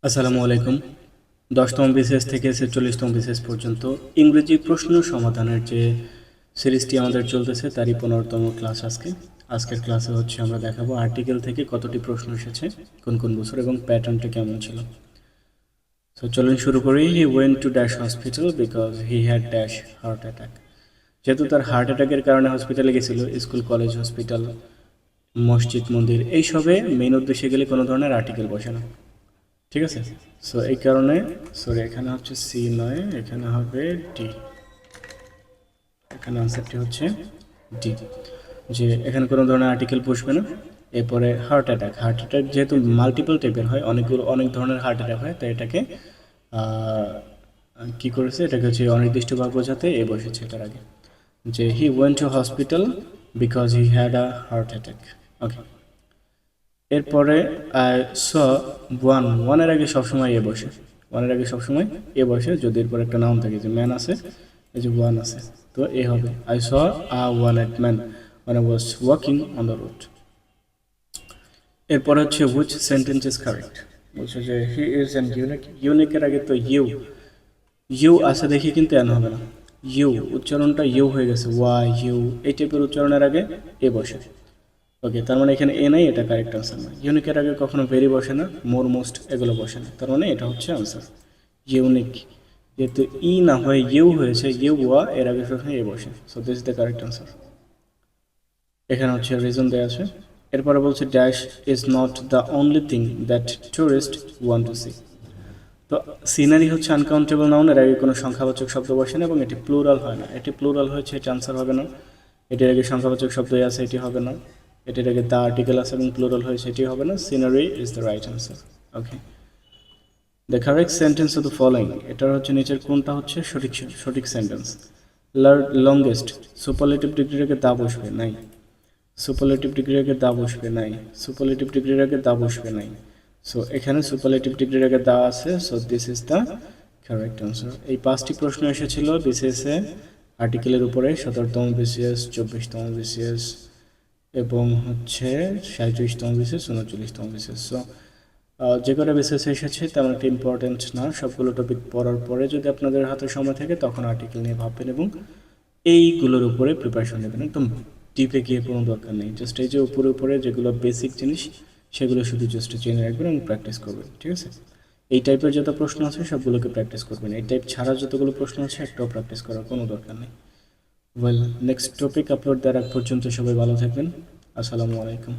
আসসালামু আলাইকুম। 10তম বিসিএস থেকে 46তম বিসিএস পর্যন্ত ইংরেজি প্রশ্ন সমাধানের যে সিরিজটি আমাদের চলতেছে তারই 15তম ক্লাস আজকের ক্লাসে হচ্ছে আমরা দেখাবো আর্টিকেল থেকে কতটি প্রশ্ন এসেছে, কোন কোন বছর এবং প্যাটার্নটা কেমন ছিল। তো চলুন শুরু করি। হি went to dash hospital because he had dash heart attack. যেহেতু তার হার্ট অ্যাটাকের কারণে হসপিটালে গেছিল, স্কুল, কলেজ, হসপিটাল, মসজিদ, মন্দির এইসবে মেইন উদ্দেশ্যে গেলে কোনো ধরনের আর্টিকেল বসে না। ঠিক আছে, সো এই কারণে সরি এখানে হচ্ছে সি নয়, এখানে হবে ডি। এখানে আনসারটি হচ্ছে ডি, যে এখানে কোনো ধরনের আর্টিকেল বসবে না। এরপরে হার্ট অ্যাটাক যেহেতু মাল্টিপল টাইপের হয়, অনেক ধরনের হার্ট অ্যাটাক হয়, তাই এটাকে কি করেছে, এটাকে হচ্ছে অনির্দিষ্টভাবে বোঝাতে এ বসেছে এটার আগে, যে he went to hospital because he had a heart attack. Okay, এরপরে স ওয়ানের আগে সবসময় এ বসে, যদি এরপর একটা নাউন থাকে, যে ম্যান আছে, এই যে ওয়ান আছে, তো এ হবে I saw a one at man when I was walking on the road. এরপর হচ্ছে which sentence is correct, বলছে যে হি ইজ অ্যান ইউনিক। ইউনিকের আগে তো ইউ আছে দেখি, কিন্তু এন হবে না, ইউ উচ্চারণটা ইউ হয়ে গেছে, ওয়াই ইউ এই টাইপের উচ্চারণের আগে এ বসে। ওকে, তার মানে এখানে এ নাই, এটা কারেক্ট আনসার না। ইউনিকের আগে কখনো ভেরি বসে না, মোর, মোস্ট এগুলো বসে না, তার মানে এটা হচ্ছে আনসার ইউনিক। যেহেতু ই না হয়ে ইউ হয়েছে, ইউ ওয়া এর আগে সবসময় এ বসে, so this is the correct answer. এখানে হচ্ছে রিজন দেওয়া আছে। এরপরে বলছে dash is not the only thing that tourist want to see. তো সিনারি হচ্ছে আনকাউন্টেবল নাউন, এর আগে কোনো সংখ্যাবাচক শব্দ বসে না এবং এটি প্লুরাল হয় না। এটি প্লুরাল হয়েছে, এটি আনসার হবে না। এটির আগে সংখ্যাবাচক শব্দই আছে, এটি হবে না। এটির আগে দ্য আর্টিকেল আছে এবং প্লুরাল হয়েছে, এটি হবে না। Scenery is the right answer. Okay, the correct sentence of the following, এটার হচ্ছে নিচের কোনটা হচ্ছে সঠিক সেন্টেন্স। লংগেস্ট, সুপারলেটিভ ডিগ্রির আগে দা বসবে নাই, সুপারলেটিভ ডিগ্রির আগে দা বসবে নাই, সুপারলেটিভ ডিগ্রির আগে দা বসবে নাই। সো এখানে সুপারলেটিভ ডিগ্রির আগে দা আছে, so this is the correct answer. এই 5টি প্রশ্ন এসেছিল বিসিএসে আর্টিকেলের উপরে, 17তম বিসিএস, 24তম বিসিএস এবং হচ্ছে 37তম বিসিএস, 39তম বিসিএস। সো যে কটা বিসিএস এসেছে তেমন একটা ইম্পর্টেন্ট না। সবগুলো টপিক পড়ার পরে যদি আপনাদের হাতে সময় থাকে তখন আর্টিকেল নিয়ে ভাববেন এবং এইগুলোর উপরে প্রিপারেশন নেবেন। একদম ডিপে গিয়ে কোনো দরকার নেই, জাস্ট এই যে উপরে যেগুলো বেসিক জিনিস সেগুলো শুধু জাস্ট জেনে রাখবেন এবং প্র্যাকটিস করবেন। ঠিক আছে, এই টাইপের যত প্রশ্ন আছে সবগুলোকে প্র্যাকটিস করবেন। এই টাইপ ছাড়া যতগুলো প্রশ্ন আছে একটাও প্র্যাকটিস করার কোনো দরকার নেই। ওয়েল, নেক্সট টপিক আপলোড দেওয়ার আগ পর্যন্ত সবাই ভালো থাকবেন। আসসালামু আলাইকুম।